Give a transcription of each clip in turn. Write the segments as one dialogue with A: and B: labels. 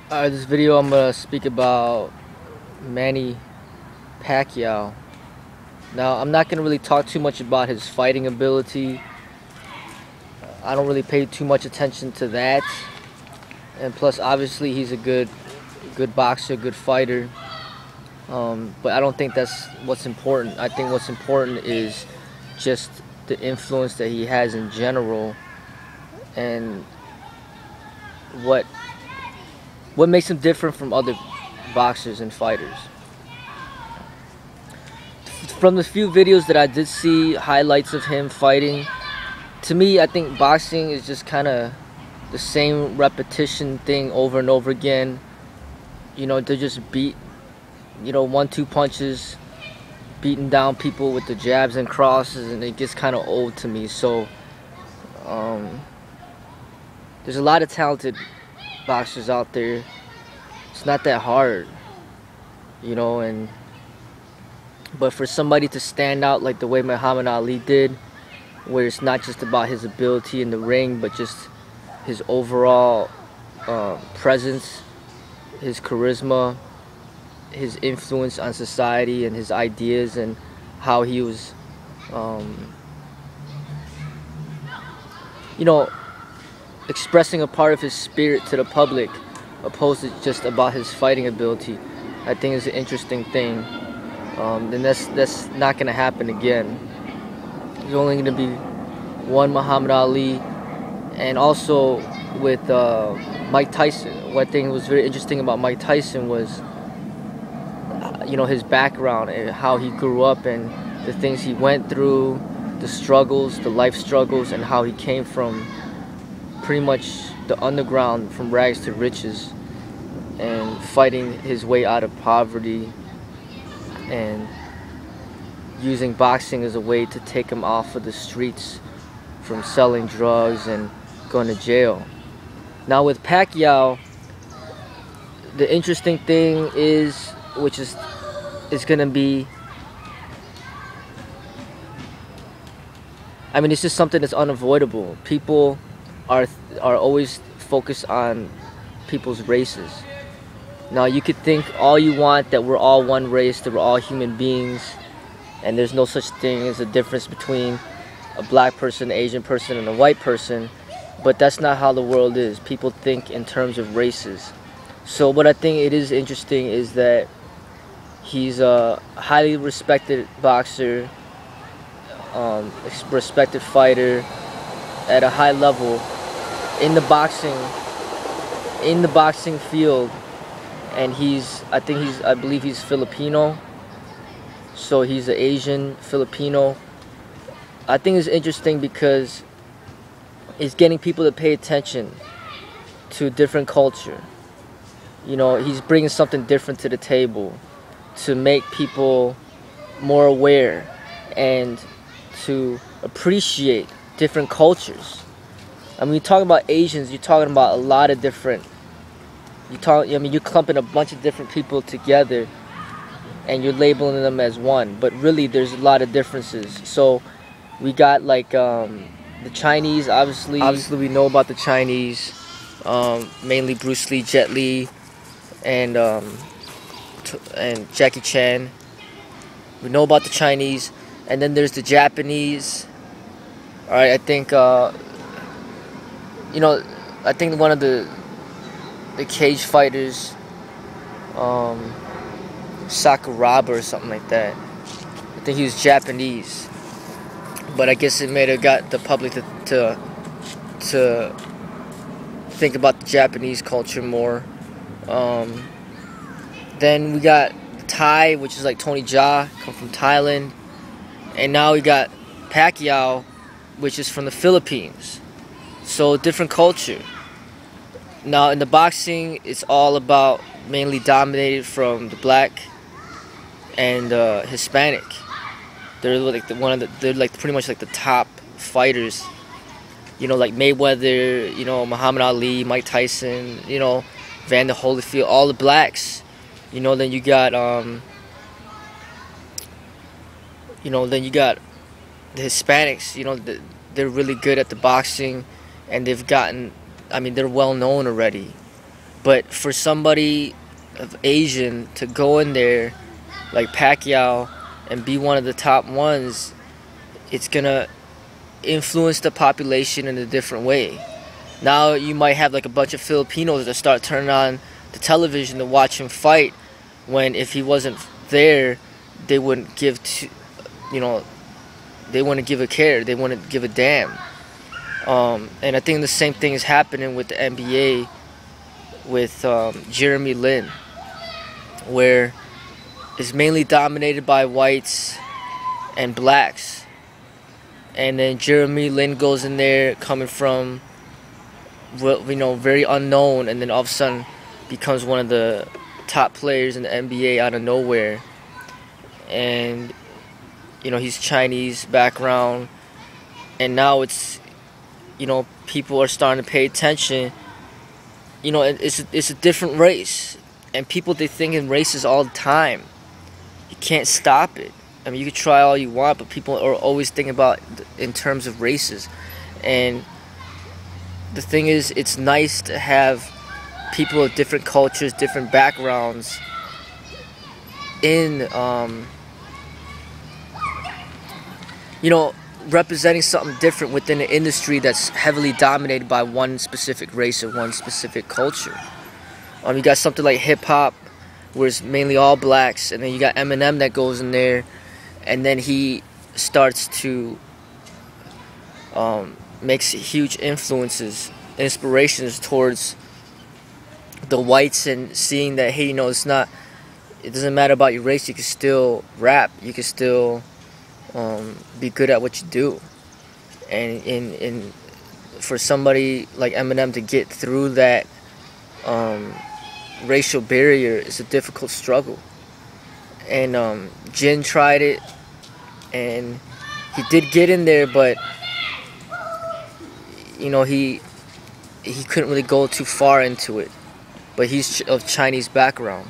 A: This video I'm gonna speak about Manny Pacquiao. Now, I'm not gonna really talk too much about his fighting ability. I don't really pay too much attention to that. And plus, obviously, he's a good boxer, good fighter. But I don't think that's what's important. I think what's important is just the influence that he has in general, and what makes him different from other boxers and fighters. From the few videos that I did see, highlights of him fighting, to me, I think boxing is just kind of the same repetition thing over and over again. You know, they just beat, 1-2 punches, beating down people with the jabs and crosses, and it gets kind of old to me. So, there's a lot of talented boxers out there. It's not that hard, but for somebody to stand out like the way Muhammad Ali did, where it's not just about his ability in the ring, but just his overall presence, his charisma, his influence on society, and his ideas, and how he was, expressing a part of his spirit to the public, opposed to just about his fighting ability, I think is an interesting thing. Then that's not gonna happen again. There's only gonna be one Muhammad Ali, and also with Mike Tyson. One thing that was very interesting about Mike Tyson was, his background and how he grew up and the things he went through, the struggles, the life struggles, and how he came from pretty much the underground, from rags to riches, and fighting his way out of poverty, and using boxing as a way to take him off of the streets from selling drugs and going to jail. Now with Pacquiao, the interesting thing is, which is gonna be, it's just something that's unavoidable. People are always focused on people's races. Now, you could think all you want that we're all one race, that we're all human beings, and there's no such thing as a difference between a black person, an Asian person, and a white person, but that's not how the world is. People think in terms of races. So what I think it is interesting is that he's a highly respected boxer, respected fighter at a high level in the boxing field. And I believe he's Filipino, so he's an Asian Filipino. I think it's interesting because it's getting people to pay attention to a different culture. He's bringing something different to the table to make people more aware and to appreciate different cultures. You talk about Asians, you're talking about a lot of different. You're clumping a bunch of different people together, and you're labeling them as one. But really, there's a lot of differences. So we got like the Chinese. Obviously we know about the Chinese, mainly Bruce Lee, Jet Li, and Jackie Chan. We know about the Chinese, and then there's the Japanese. All right, I think one of the cage fighters, Sakuraba or something like that. I think he was Japanese, but I guess it may have got the public to think about the Japanese culture more. Then we got Thai, which is like Tony Jaa, come from Thailand, and now we got Pacquiao, which is from the Philippines. So different culture. Now in the boxing, it's all about mainly dominated from the black and Hispanic. They're like pretty much like the top fighters. Like Mayweather, Muhammad Ali, Mike Tyson, Vander Holyfield, all the blacks. Then you got then you got the Hispanics. They're really good at the boxing, and they've gotten. They're well known already. But for somebody of Asian to go in there like Pacquiao and be one of the top ones, it's gonna influence the population in a different way. Now you might have like a bunch of Filipinos that start turning on the television to watch him fight, when if he wasn't there, they wouldn't give to, they wouldn't give a care, they wouldn't give a damn. And I think the same thing is happening with the NBA with Jeremy Lin, where it's mainly dominated by whites and blacks. And then Jeremy Lin goes in there coming from, very unknown, and then all of a sudden becomes one of the top players in the NBA out of nowhere. And he's Chinese background, and now it's, people are starting to pay attention. It's a different race, and people, they think in races all the time. You can't stop it. I mean, you can try all you want, but people are always thinking about in terms of races. And the thing is, it's nice to have people of different cultures, different backgrounds in, representing something different within an industry that's heavily dominated by one specific race or one specific culture. You got something like hip-hop, where it's mainly all blacks, and then you got Eminem that goes in there, and then he starts to makes huge inspirations towards the whites, and seeing that, hey, it doesn't matter about your race, you can still rap, you can still be good at what you do. And for somebody like Eminem to get through that racial barrier is a difficult struggle. And Jin tried it, and he did get in there, but he couldn't really go too far into it. But he's of Chinese background.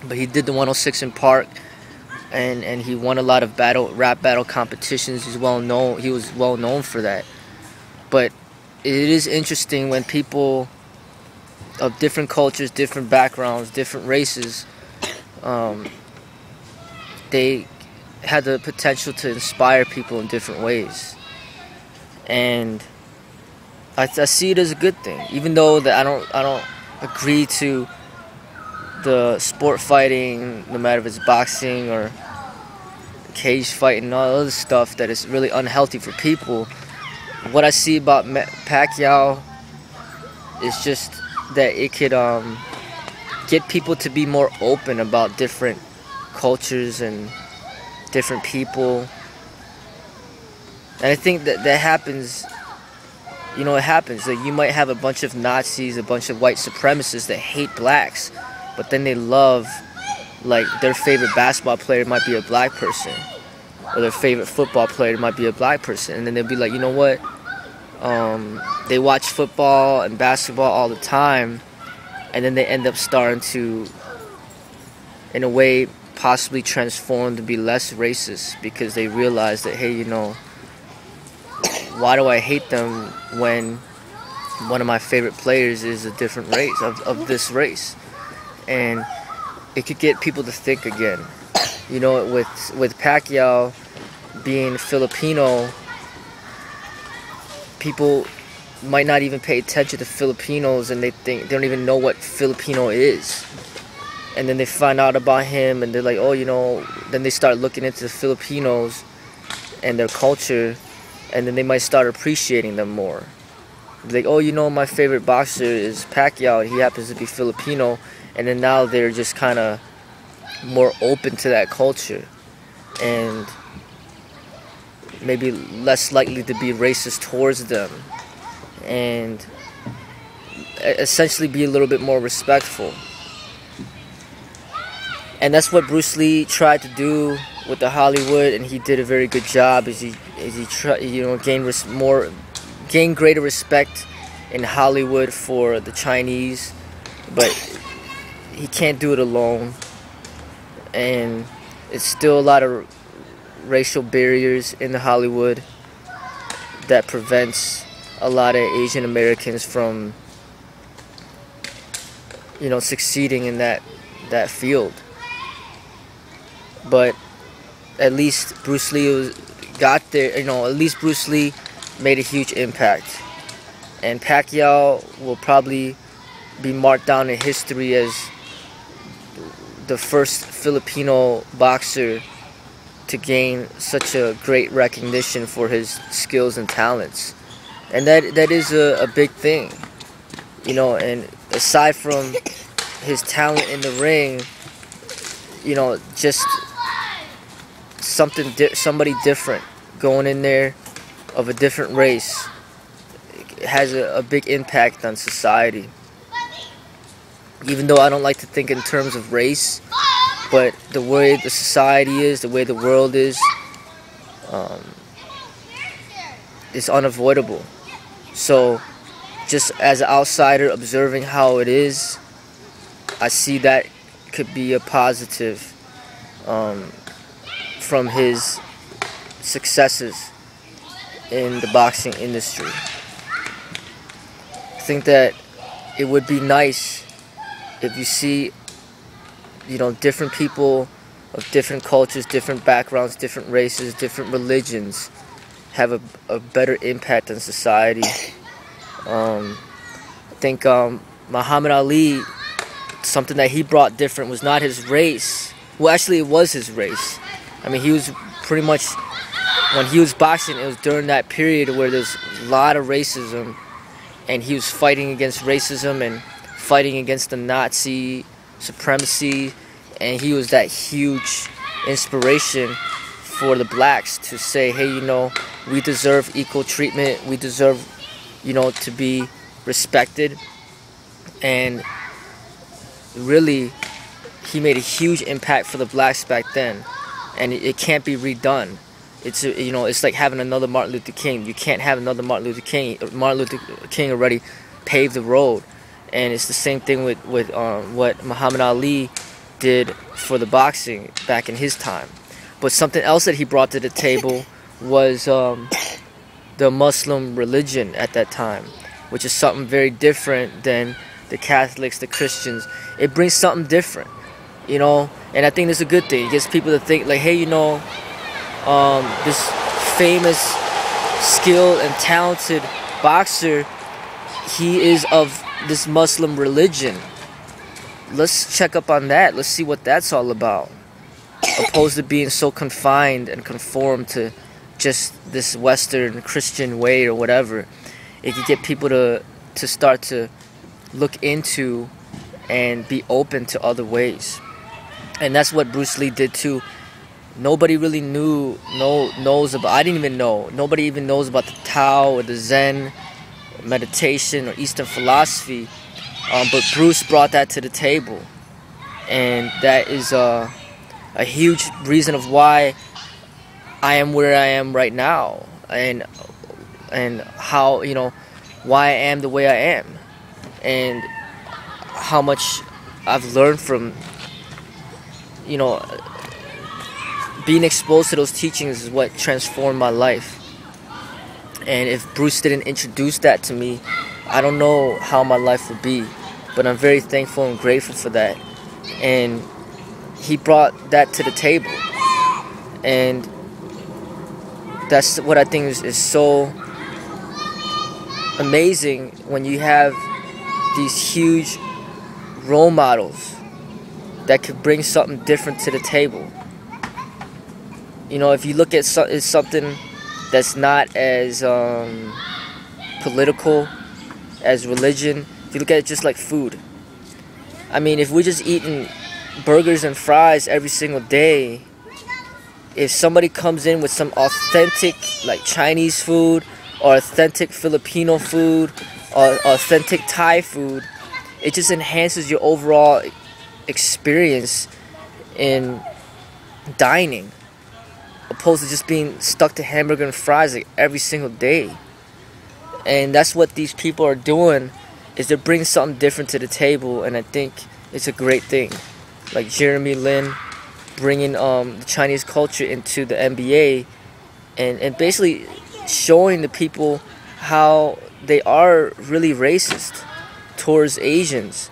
A: But he did the 106 in Park, and he won a lot of rap battle competitions. He was well known for that. But it is interesting when people of different cultures, different backgrounds, different races, they had the potential to inspire people in different ways. And I see it as a good thing, even though that I don't agree to the sport fighting, no matter if it's boxing or cage fighting and all other stuff that is really unhealthy for people. What I see about Pacquiao is just that it could get people to be more open about different cultures and different people. And I think that happens. It happens. Like, you might have a bunch of Nazis, a bunch of white supremacists that hate blacks, but then they love, like, their favorite basketball player might be a black person, or their favorite football player might be a black person, and then they'll be like, you know what? They watch football and basketball all the time, and then they end up starting to, in a way, possibly transform to be less racist, because they realize that, hey, why do I hate them when one of my favorite players is a different race, of this race? And it could get people to think again. With Pacquiao being Filipino, people might not even pay attention to Filipinos, and they don't even know what Filipino is. And then they find out about him, and they're like, then they start looking into the Filipinos and their culture, and then they might start appreciating them more. Like, my favorite boxer is Pacquiao, and he happens to be Filipino. And then now they're just kind of more open to that culture, and maybe less likely to be racist towards them, and essentially be a little bit more respectful. And that's what Bruce Lee tried to do with the Hollywood, and he did a very good job. As he tried, gain greater respect in Hollywood for the Chinese, but he can't do it alone. And it's still a lot of racial barriers in the Hollywood that prevents a lot of Asian Americans from succeeding in that field. But at least Bruce Lee got there. At least Bruce Lee made a huge impact, and Pacquiao will probably be marked down in history as the first Filipino boxer to gain such a great recognition for his skills and talents. And that is a big thing, and aside from his talent in the ring, just somebody different going in there of a different race has a big impact on society. Even though I don't like to think in terms of race, but the way the society is, the way the world is unavoidable. So just as an outsider observing how it is, I see that could be a positive from his successes in the boxing industry. I think that it would be nice if you see, different people of different cultures, different backgrounds, different races, different religions have a better impact on society. I think Muhammad Ali, something that he brought different was not his race. Well, actually, it was his race. I mean, he was pretty much, when he was boxing, it was during that period where there's a lot of racism, and he was fighting against racism and fighting against the Nazi supremacy, and he was that huge inspiration for the blacks to say, hey, we deserve equal treatment, we deserve, to be respected. And really, he made a huge impact for the blacks back then, and it can't be redone. It's like having another Martin Luther King. You can't have another Martin Luther King. Martin Luther King already paved the road. And it's the same thing with what Muhammad Ali did for the boxing back in his time. But something else that he brought to the table was the Muslim religion at that time, which is something very different than the Catholics, the Christians. It brings something different, and I think that's a good thing. It gets people to think like, hey, this famous, skilled, and talented boxer, he is of this Muslim religion. Let's check up on that. Let's see what that's all about. Opposed to being so confined and conformed to just this Western Christian way or whatever. It could get people to start to look into and be open to other ways. And that's what Bruce Lee did too. Nobody really knows about, I didn't even know. Nobody even knows about the Tao or the Zen meditation or Eastern philosophy, but Bruce brought that to the table, and that is a huge reason of why I am where I am right now, and how why I am the way I am, and how much I've learned from being exposed to those teachings is what transformed my life. And if Bruce didn't introduce that to me, I don't know how my life would be. But I'm very thankful and grateful for that. And he brought that to the table. And that's what I think is so amazing when you have these huge role models that could bring something different to the table. If you look at something that's not as political as religion, if you look at it just like food. I mean, if we're just eating burgers and fries every single day, if somebody comes in with some authentic like Chinese food or authentic Filipino food or authentic Thai food, it just enhances your overall experience in dining, opposed to just being stuck to hamburger and fries like every single day. And that's what these people are doing, is they're bringing something different to the table, and I think it's a great thing. Like Jeremy Lin bringing the Chinese culture into the NBA, and basically showing the people how they are really racist towards Asians,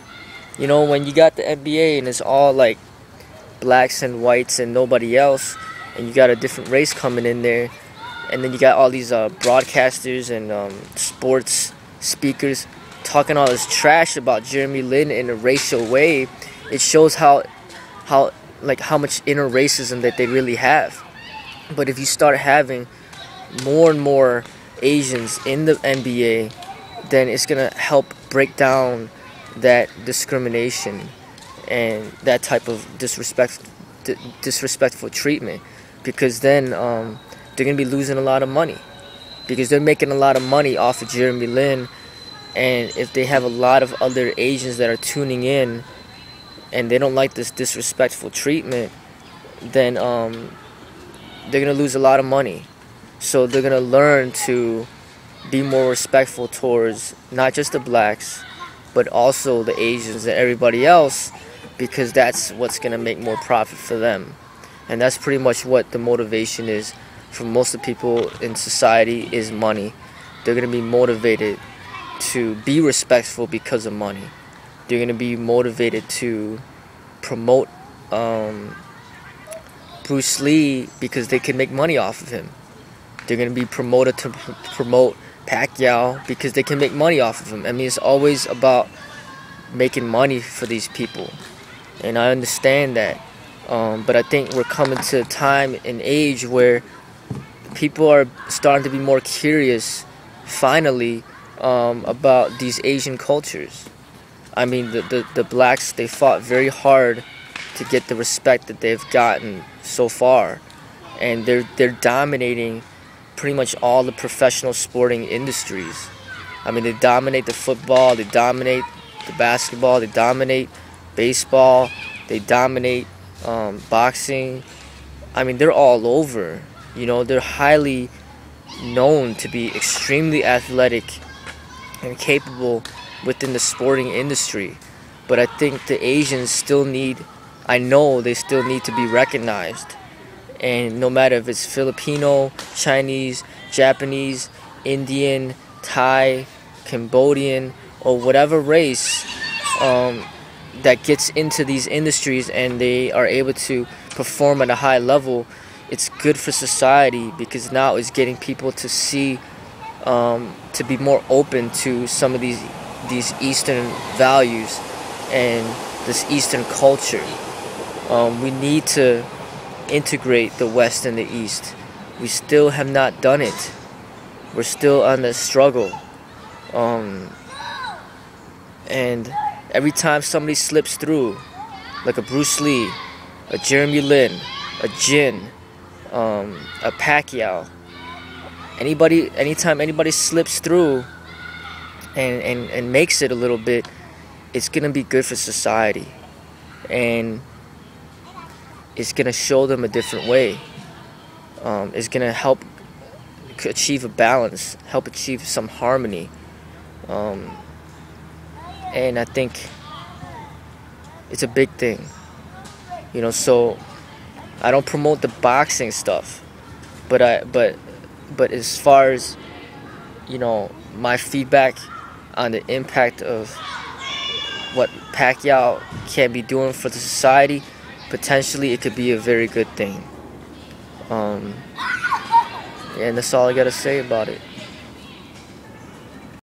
A: You know, when you got the NBA and it's all like blacks and whites and nobody else, and you got a different race coming in there, and then you got all these broadcasters and sports speakers talking all this trash about Jeremy Lin in a racial way, it shows how like how much inner racism that they really have. But if you start having more and more Asians in the NBA, then it's gonna help break down that discrimination and that type of disrespectful treatment, because then they're gonna be losing a lot of money, because they're making a lot of money off of Jeremy Lin, and if they have a lot of other Asians that are tuning in and they don't like this disrespectful treatment, then they're gonna lose a lot of money. So they're gonna learn to be more respectful towards not just the blacks, but also the Asians and everybody else, because that's what's gonna make more profit for them. And that's pretty much what the motivation is for most of the people in society, is money. They're gonna be motivated to be respectful because of money. They're gonna be motivated to promote Bruce Lee because they can make money off of him. They're gonna be promoted to promote Pacquiao because they can make money off of him. I mean, it's always about making money for these people, and I understand that. But I think we're coming to a time and age where people are starting to be more curious, finally, about these Asian cultures. I mean, the blacks, they fought very hard to get the respect that they've gotten so far, and they're dominating pretty much all the professional sporting industries. I mean, they dominate the football, they dominate the basketball, they dominate baseball, they dominate boxing. I mean, they're all over. You know, they're highly known to be extremely athletic and capable within the sporting industry. But I think the Asians still need, I know they still need to be recognized. And no matter if it's Filipino, Chinese, Japanese, Indian, Thai, Cambodian, or whatever race that gets into these industries and they are able to perform at a high level, it's good for society, because now it's getting people to see, to be more open to some of these Eastern values and this Eastern culture. We need to integrate the West and the East. We still have not done it. We're still on the struggle. And every time somebody slips through, like a Bruce Lee, a Jeremy Lin, a Jin, a Pacquiao, anytime anybody slips through and makes it a little bit, it's gonna be good for society, and it's gonna show them a different way. It's gonna help achieve a balance, help achieve some harmony, and I think it's a big thing. You know, so I don't promote the boxing stuff, but as far as, you know, my feedback on the impact of what Pacquiao can be doing for the society, potentially it could be a very good thing. And that's all I gotta say about it.